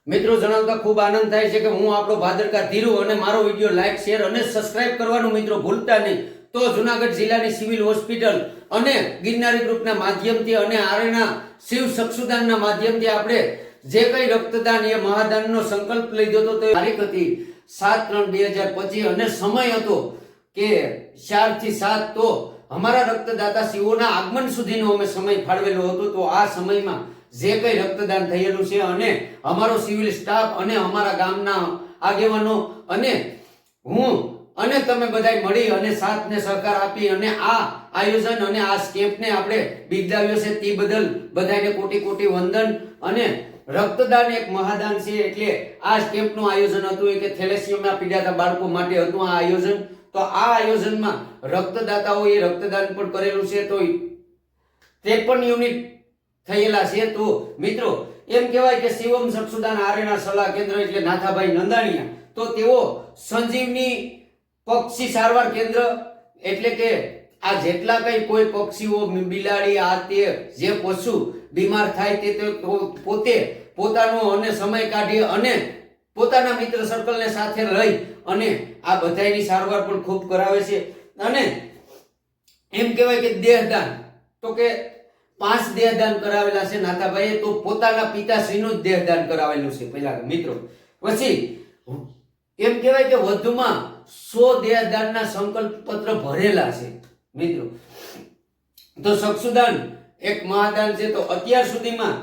મિત્રો જણાવતા ખૂબ આનંદ થાય છે કે હું આપણો ભાદરકા ધીરુ અને મારો વિડીયો લાઈક શેર અને સબસ્ક્રાઇબ કરવાનું મિત્રો ભૂલતા નહીં। તો જુનાગઢ જિલ્લાની સિવિલ હોસ્પિટલ અને ગિરનારી ગ્રુપના માધ્યમથી અને આરેના શિવ સક્ષુદાનના માધ્યમથી આપણે જે કંઈ રક્તદાન એ મહાદાનનો સંકલ્પ લીધો હતો તે તારીખ હતી 7/3/2025 અને સમય હતો કે 4 થી 7 તો અમારા રક્તદાતા શિવોના આગમન સુધીનો અમે સમય ફાળવેલો હતો। તો આ સમયમાં જે કંઈ રક્તદાન થયેલું છે અને અમારો સિવિલ સ્ટાફ અને અમારા ગામના આગેવાનો અને હું અને તમે બધાય મળી અને સાથ ને સહકાર આપી અને આ આયોજન અને આ કેમ્પને આપણે બિરદાવ્યો છે તે બદલ બધાને કોટી કોટી વંદન। અને રક્તદાન એક મહાદાન છે એટલે આ કેમ્પનું આયોજન હતું કે થેલેસિયમના પીડાતા બાળકો માટે હતું આ આયોજન। તો આ આયોજનમાં રક્તદાતાઓએ રક્તદાન પણ કરેલું છે તો 53 યુનિટ થયેલા છે। તો મિત્રો એમ કહેવાય કે શિવમ સક્ષુદાન આરેના સલાહ કેન્દ્ર એટલે નાથાભાઈ નંદાણીયા તો તેઓ સંજીવની પક્ષી સારવાર કેન્દ્ર એટલે કે આ જેટલા કઈ કોઈ પક્ષીઓ બિલાડી આ તે જે પશુ બીમાર થાય તે પોતે પોતાનો અને સમય કાઢી અને પોતાના મિત્ર સર્કલને સાથે લઈ અને આ બધાયની સારવાર પણ ખૂબ કરાવે છે। અને એમ કહેવાય કે દેહદાન તો કે 5 દેહદાન કરાવેલા છે નાથાભાઈએ તો પોતાના પિતાશ્રીનું જ દેહદાન કરાવેલું છે પહેલા મિત્રો। પછી એમ કહેવાય કે વધુમાં 100 દેહદાનના સંકલ્પ પત્ર ભરેલા છે મિત્રો। તો સક્ષુદાન એક મહાદાન છે તો અત્યાર સુધીમાં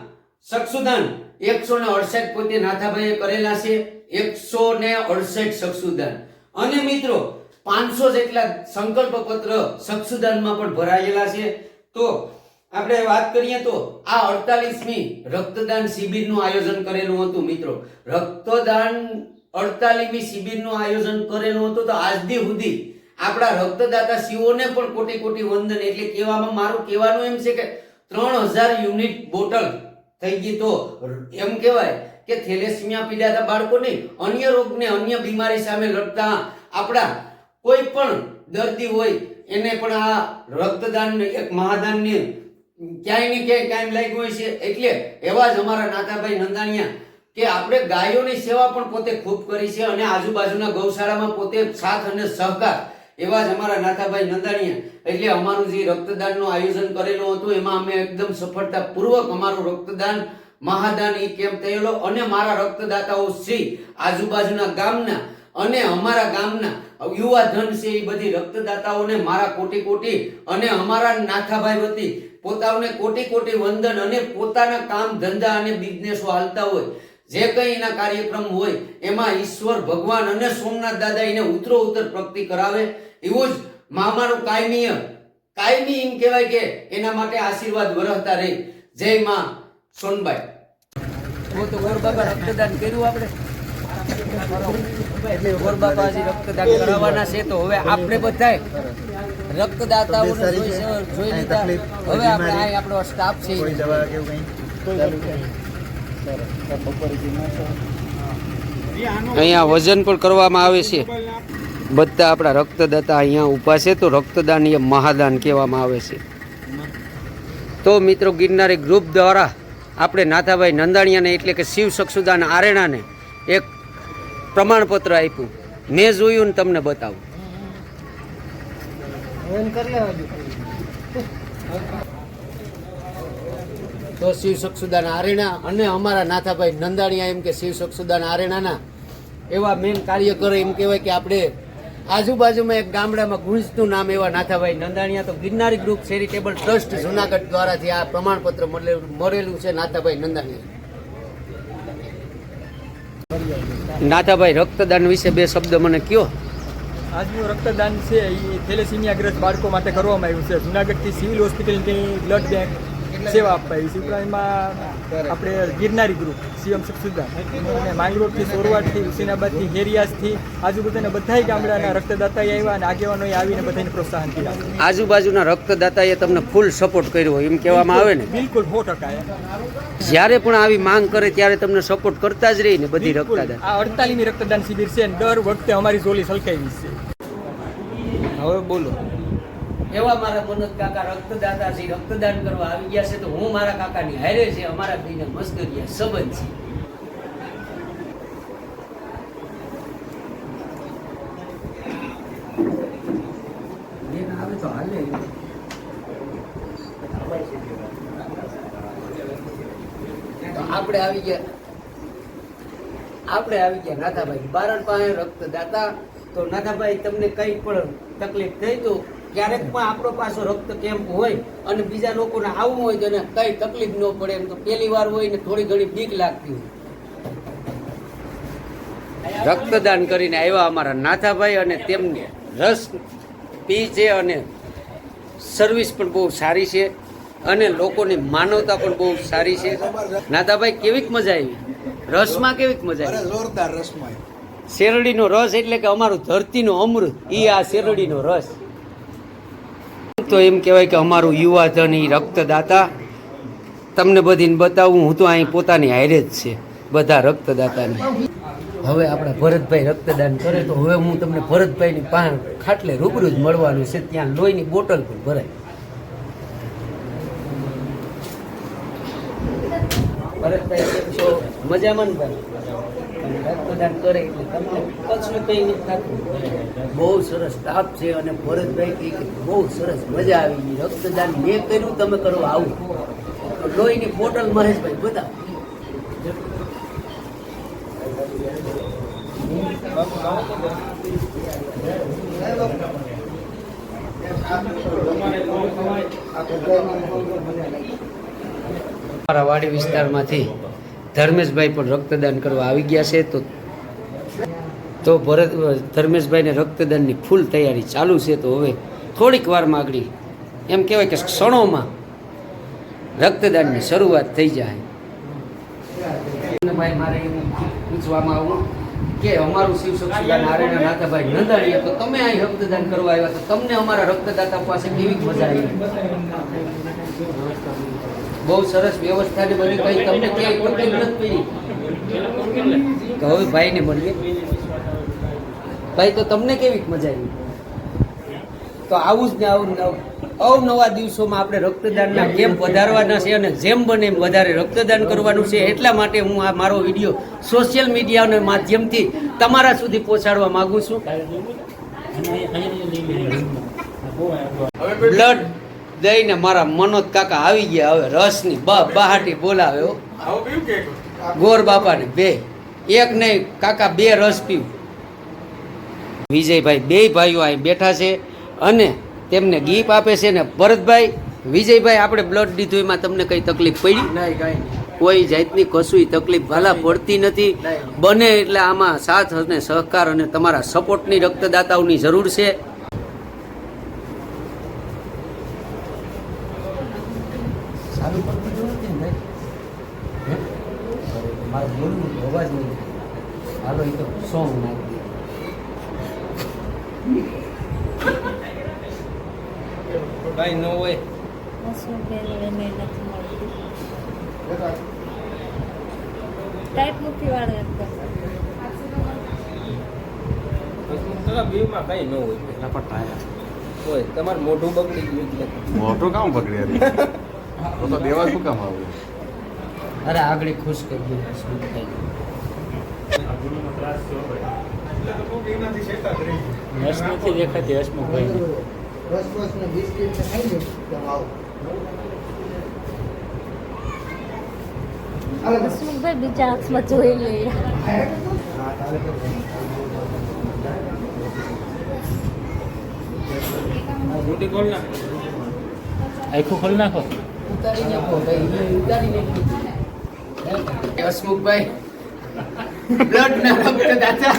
સક્ષુદાન 168 પોતે નાથાભાઈએ કરેલા છે 168 સક્ષુદાન અને મિત્રો 500 જેટલા સંકલ્પ પત્ર સક્ષુદાનમાં પણ ભરાયેલા છે। તો આપણે વાત કરીએ તો આ 48મી રક્તદાન શિબિરનું આયોજન કરેલું હતું મિત્રો। રક્તદાન 48મી શિબિરનું આયોજન કરેલું હતું તો આજ દી સુધી આપણા રક્તદાતા શિવોને પણ કોટી કોટી વંદન। એટલે કહેવામાં મારું કહેવાનું એમ છે કે 3000 યુનિટ બોટલ થઈ ગઈ। તો એમ કહેવાય કે થેલેસિમિયા પીડાતા બાળકોને અન્ય રોગને અન્ય બીમારી સામે લડતા આપણા કોઈ પણ દર્દી હોય એને પણ આ રક્તદાન એક મહાદાનને ક્યાંય ને ક્યાંય કાયમ લાગ્યું હોય છે। એટલે એવા જ અમારા નાથાભાઈ નંદાણીયા કે આપણે ગાયોની સેવા પણ પોતે ખૂબ કરી છે અને આજુબાજુના ગૌશાળામાં પોતે સાથ અને સહકાર એવા જ અમારા નાથાભાઈ નંદાણીયા એટલે અમારું જે રક્તદાનનું આયોજન કરેલું હતું એમાં અમે એકદમ સફળતાપૂર્વક અમારું રક્તદાન મહાદાન એ કેમ્પ થયેલો અને મારા રક્તદાતાઓ શ્રી આજુબાજુના ગામના અને અમારા ગામના યુવા ધન છે એ બધી રક્તદાતાઓને મારા કોટી કોટી અને અમારા નાથાભાઈ વતી પોતાને કોટી કોટી વંદન અને પોતાના કામ ધંધા અને બિઝનેસો હાલતા હોય જે કંઈ એના કાર્યક્રમ હોય એમાં ઈશ્વર ભગવાન અને સોમનાથ દાદા એને ઉતરો ઉત્તર પ્રગતિ કરાવે એવું જ મામાનું કાયમી એમ કહેવાય કે એના માટે આશીર્વાદ વરસતા રહે। જય માં સોનબાઈ। તો ગોરબાબા રક્તદાન કર્યું આપણે એટલે ગોરબાબાજી રક્તદાન કરાવવાના છે તો હવે આપણે બધાય રક્તદાતાઓને જોઈ લીધા। હવે આપણે આપણો સ્ટાફ છે અહીંયા વજન પણ કરવામાં આવે છે। બધા આપણા રક્તદાતા અહીંયા ઊભા છે તો રક્તદાન એ મહાદાન કહેવામાં આવે છે। તો મિત્રો ગિરનારી ગ્રુપ દ્વારા આપણે નાથાભાઈ નંદાણીયાને એટલે કે શિવ સક્ષુદાન આરેણાને એક પ્રમાણપત્ર આપ્યું। મેં જોયું ને તમને બતાવું। તો શિવ સક્ષુદાન આરેણા અને અમારા નાથાભાઈ નંદાણીયા એમ કે શિવ સક્ષુદાન આરેણાના એવા મેન કાર્ય કરે એમ કહેવાય કે આપણે આજુબાજુમાં એક ગામડામાં ગુંજતું નામ એવા નાથાભાઈ નંદાણીયા તો ગિરનારી ગ્રુપ ચેરિટેબલ ટ્રસ્ટ જુનાગઢ દ્વારાથી આ પ્રમાણપત્ર મળેલું છે નાથાભાઈ નંદાણીયા। નાથાભાઈ રક્તદાન વિશે 2 શબ્દ મને કયો। આજનું રક્તદાન છે એ થેલેસીમિયાગ્રસ્ત બાળકો માટે કરવામાં આવ્યું છે। જુનાગઢથી સિવિલ હોસ્પિટલની બ્લડ બેંક સેવા આપવા આવી છે। ઉપરાંતમાં આપણે ગિરનારી ગ્રુપ સીએમ સક્ષુદાન અને માંગરોળથી સોરવાડથી હુસેનાબાદથી હેરિયાસથી આજુબાજુના બધાય ગામડાના રક્તદાતાએ આવ્યા અને આગેવાનોએ આવીને બધાને પ્રોત્સાહન કર્યા। આજુબાજુના રક્તદાતાએ તમને ફૂલ સપોર્ટ કર્યો એમ કહેવામાં આવે ને? બિલકુલ 100%। જ્યારે પણ આવી માંગ કરે ત્યારે તમને સપોર્ટ કરતા જ રહી ને બધી રક્તદાન। આ 48મી રક્તદાન શિબિર છે અને દર વખતે અમારી ઝોલી સલકાવી છે। હવે બોલો। એવા મારા મનોજ કાકા રક્તદાતા છે રક્તદાન કરવા આવી ગયા છે તો હું મારા કાકાની હારે છે અમારા ભાઈને મસ્કરિયા સંબંધ છે। આપણે આવી ગયા નાથાભાઈ બારણ પાસે રક્તદાતા. તો નાથાભાઈ તમને કંઈ પણ તકલીફ થઈ તો ક્યારેક પણ આપણો પાછો રક્ત કેમ્પ હોય અને બીજા લોકોને આવવું હોય તો એને કઈ તકલીફ ન પડે એમ તો પહેલી વાર હોય ને થોડી ઘણી બીક લાગતી હોય. રક્તદાન કરીને આવ્યા અમારા નાથાભાઈ અને તેમને રસ પી છે અને સર્વિસ પણ બહુ સારી છે અને લોકોની માનવતા પણ બહુ સારી છે. નાથાભાઈ કેવીક મજા આવી? રસમાં કેવીક મજા આવી? જોરદાર રસમાં શેરડીનો રસ એટલે કે અમારું ધરતીનો અમૃત ઈ આ શેરડીનો રસ. તો એમ કહેવાય કે અમારું યુવાધન ઈ રક્તદાતા. તમને બધીને બતાવું હું તો અહીં પોતાની હારે જ છે બધા રક્તદાતાને. હવે આપણા ભરતભાઈ રક્તદાન કરે તો હવે હું તમને ભરતભાઈની પાસે ખાટલે રૂબરૂ જ મળવાનું છે. ત્યાં લોહીની બોટલ પણ ભરાય. ભરતભાઈ કેમ છો? મજામાં ને ભાઈ? રક્તદાન કરે એટલે તમને કશું કંઈ નથી થતું. બહુ સરસ સ્ટાફ છે અને ભરતભાઈ કહે કે બહુ સરસ મજા આવી ગઈ. રક્તદાન મેં કર્યું તમે કરવા આવું તો લોહીની બોટલ મહેશભાઈ બધા અમારા વાડી વિસ્તારમાંથી ધર્મેશભાઈ પણ રક્તદાન કરવા આવી ગયા છે. તો ધર્મેશભાઈને રક્તદાનની ફૂલ તૈયારી ચાલુ છે. તો હવે થોડીક વારમાં આગળ એમ કહેવાય કે ક્ષણોમાં રક્તદાનની શરૂઆત થઈ જાય. ભાઈ મારે એવું પૂછવામાં આવું કે અમારું શિવશક્તિદાન નારાયણ નાથાભાઈ નંદાણીએ તો તમે અહીં રક્તદાન કરવા આવ્યા તો તમને અમારા રક્તદાતા પાસે કેવી મજા આવી? બહુ સરસ વ્યવસ્થા ને બધી કઈ તમને ક્યાંય તકલીફ નથી પડી? તો હવે ભાઈને મળીએ. ભાઈ તો તમને કેવી મજા આવી? તો આવું જ ને આવું અવનવા દિવસોમાં આપણે રક્તદાનના કેમ્પ વધારવાના છે અને જેમ બને એમ વધારે રક્તદાન કરવાનું છે. એટલા માટે હું આ મારો વિડીયો સોશિયલ મીડિયાના માધ્યમથી તમારા સુધી પહોંચાડવા માંગુ છું. બ્લડ દઈને મારા મનોજ કાકા આવી ગયા. હવે રસની બહાટી બોલાવે ગોર બાપાને બે એક નહીં કાકા બે રસ પીવું. વિજયભાઈ બે ભાઈઓ અહીં બેઠા છે અને તેમને ગીફ આપે છે. ને ભરતભાઈ વિજયભાઈ આપણે બ્લડ દીધું એમાં તમને કઈ તકલીફ પડી? નહીં કાંઈ નહીં. કોઈ જાતની કશું તકલીફ ભાલા પડતી નથી. બને એટલે આમાં સાથ અને સહકાર અને તમારા સપોર્ટની રક્તદાતાઓની જરૂર છે. સારું પડતું નથી ને ભાઈ? મારે બોલવું અવાજ નહીં. હાલો એ તો સોંગ નાખી ભાઈ નો હોય. ટાઈટ મૂકી વાળો એકદમ બીમાં કઈ ન હોય હોય તમારું મોઢું બગડી ગયું એટલે મોટું કામ પકડે તો દેવા શું કામ આવે? અરે આગળ ખુશ કરી દઉં. નથી દેખાતી હસમુખભાઈ. હસમુખભાઈ બીજા હાથમાં જોઈ લઈએ. આખું ખોલી નાખો. ઉતારી નાખો ભાઈ, ઉતારી નાખો. હસમુખભાઈ બ્લડ ના રક્તદાતા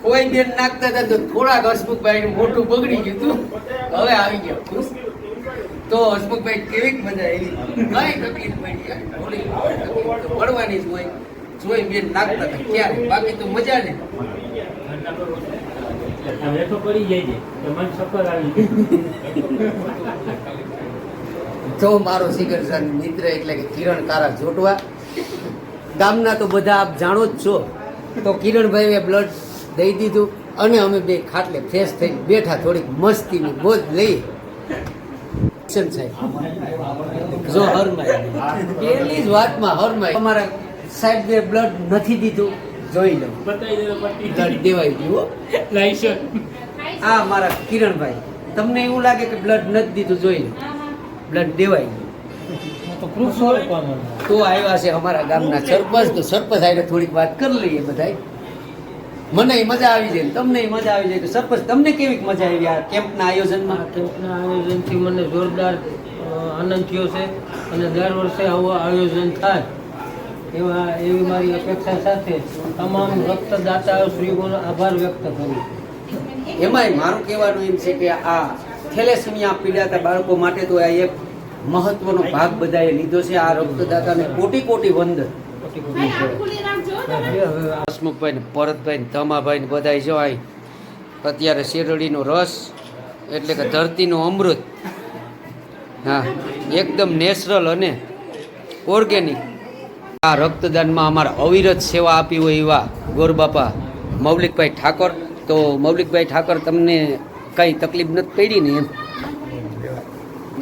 કોઈ બેન નાખતા હતા તો થોડાક હસમુખભાઈ નું મોટું બગડી ગયું હતું. હવે આવી ગયો ખુશ. તો હસમુખભાઈ કેવી મજા આવી? કઈ તકલીફ પડી? થોડી તકલીફ તો પડવાની જ હોય. જોઈ બેન નાખતા હતા ક્યારે, બાકી તો મજા ને. પડી જાય છે મન સફર આવી તો મારો સિકરસન મિત્ર એટલે કે કિરણ કારા જોટવા ગામના તો બધા આપ જાણો જ છો. તો કિરણભાઈએ બ્લડ દઈ દીધું અને અમે બે ખાટલે ફ્રેશ થઈ બેઠા થોડીક મસ્તીની બોધ લઈ. જો હરમાય પહેલી જ વાતમાં હરમાય. અમારા સાહેબ બે બ્લડ નથી દીધું જોઈ લો. બ્લડ દેવાઈ ગયું. આ મારા કિરણભાઈ તમને એવું લાગે કે બ્લડ નથી દીધું જોઈ લો. બ્લડ દેવાઈ ગયું. તો આવ્યા છે અમારા ગામના સરપંચ, તો સરપંચ આવીને થોડીક વાત કરી લઈએ બધાય. મને મજા આવી જાય, તમને મજા આવી જાય. તો સરપંચ, તમને કેવી મજા આવી આ કેમ્પના આયોજનમાં? કેમ્પના આયોજનથી મને જોરદાર આનંદ થયો છે અને દર વર્ષે આવું આયોજન થાય એવી મારી અપેક્ષા સાથે તમામ રક્તદાતાઓ શ્રીઓનો આભાર વ્યક્ત કરું. એમાંય મારું કહેવાનું એમ છે કે આ થેલેસીમિયા પીડાતા બાળકો માટે તો આ એક મહત્વનો ભાગ બધાએ લીધો છે. આ રક્તદાતાને કોટી કોટી વંદન. હસમુખભાઈ ને ભરતભાઈ ને ધમાભાઈ ને બધા જો અહીં અત્યારે શેરડીનો રસ એટલે કે ધરતીનું અમૃત, હા, એકદમ નેચરલ અને ઓર્ગેનિક. આ રક્તદાનમાં અમારા અવિરત સેવા આપી હોય એવા ગોરબાપા મૌલિકભાઈ ઠાકોર. તો મૌલિકભાઈ ઠાકોર, તમને કઈ તકલીફ નથી પડી ને એમ?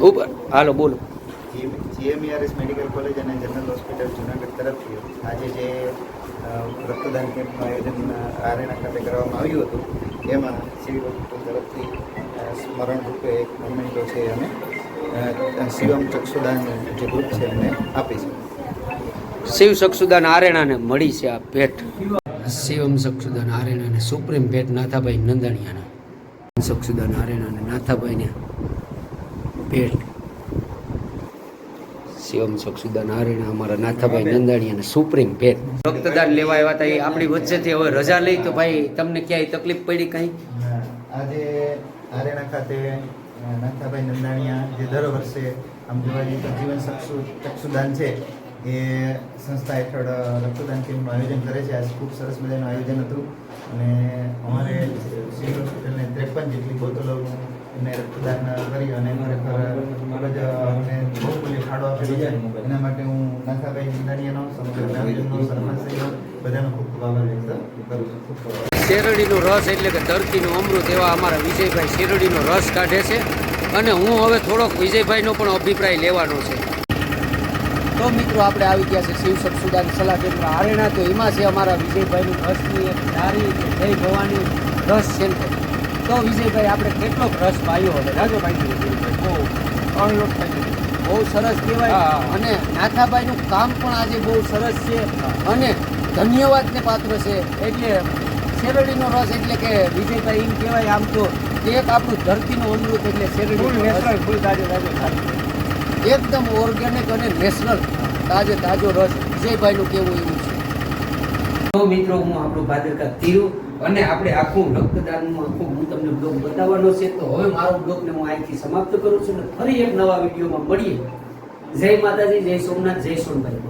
ઉપર હાલો બોલો. જીએમઈઆરએસ મેડિકલ કોલેજ અને જનરલ હોસ્પિટલ જુનાગઢ તરફથી આજે જે રક્તદાન કેમ્પનું આયોજન આરેના ખાતે કરવામાં આવ્યું હતું, એમાં સિવિલ હોસ્પિટલ તરફથી સ્મરણ રૂપે એક મોમેન્ટો છે અને શિવમ ચક્ષુદાન જે ગ્રુપ છે એમને આપી છે. શિવ ચક્ષુદાન આરેણાને મળી છે આ ભેટ. શિવમ ચક્ષુદાન આરેણાને સુપ્રીમ ભેટ નાથાભાઈ નંદાણીયાના. ચક્ષુદાન આરેણાને નાથાભાઈને ભેટ. શિવમ ચક્ષુદાન આરેણા અમારા નાથાભાઈ નંદાણીયાને સુપ્રીમ ભેટ. રક્તદાન લેવા આવ્યા હતા એ આપણી વચ્ચેથી હવે રજા લઈ, તો ભાઈ તમને ક્યાંય તકલીફ પડી કઈ? આજે આરેણા ખાતે નાથાભાઈ નંદાણીયા જે દર વર્ષે આમ જોવા જઈએ તો જીવન ચક્ષુદાન છે એ સંસ્થા હેઠળ રક્તદાન કેમ્પનું આયોજન કરે છે. આજે ખૂબ સરસ મજાનું આયોજન હતું અને અમારે સિવિલ હોસ્પિટલને 53 જેટલી બોટલો એમને રક્તદાન કરી અને ખરેખર ખૂબ જ અમને બહુ મૂલ્ય ફાળો આપેલો છે. એના માટે હું નાથાભાઈ નંદાણીયાનો, સમગ્ર ગ્રામજનનો, સરપંચશ્રીનો બધાનો ખૂબ ખૂબ આભાર વ્યક્ત કરું છું. ખૂબ ખૂબ શેરડીનો રસ એટલે કે ધરતીનું અમૃત એવા અમારા વિજયભાઈ શેરડીનો રસ કાઢે છે અને હું હવે થોડોક વિજયભાઈનો પણ અભિપ્રાય લેવાનો છે. તો મિત્રો, આપણે આવી ગયા છે શિવ ચક્ષુદાન સલાહ કેન્દ્ર આરેણા. તો એમાં છે અમારા વિજયભાઈનું રસની એક ધારી જય ભવાની રસ સેન્ટર. તો વિજયભાઈ, આપણે કેટલોક રસ પાયો હવે રાજોભાઈ? બહુ સરસ કહેવાય. અને નાથાભાઈનું કામ પણ આજે બહુ સરસ છે અને ધન્યવાદને પાત્ર છે. એટલે શેરડીનો રસ એટલે કે વિજયભાઈ એમ કહેવાય આમ તો એક આપણું ધરતીનું અમૃત એટલે શેરડી એકદમ ઓર્ગેનિક અને નેચરલ તાજો રસ. વિજયભાઈનું કેવું એવું છે. તો મિત્રો, હું આપણું ભાદરકા તીરુ અને આપણે આખું રક્તદાનનું આખું હું તમને બ્લોગ બતાવવાનો છે. તો હવે મારો બ્લોગને હું અહીંથી સમાપ્ત કરું છું અને ફરી એક નવા વિડીયોમાં મળીએ. જય માતાજી, જય સોમનાથ, જય સોનભાઈ.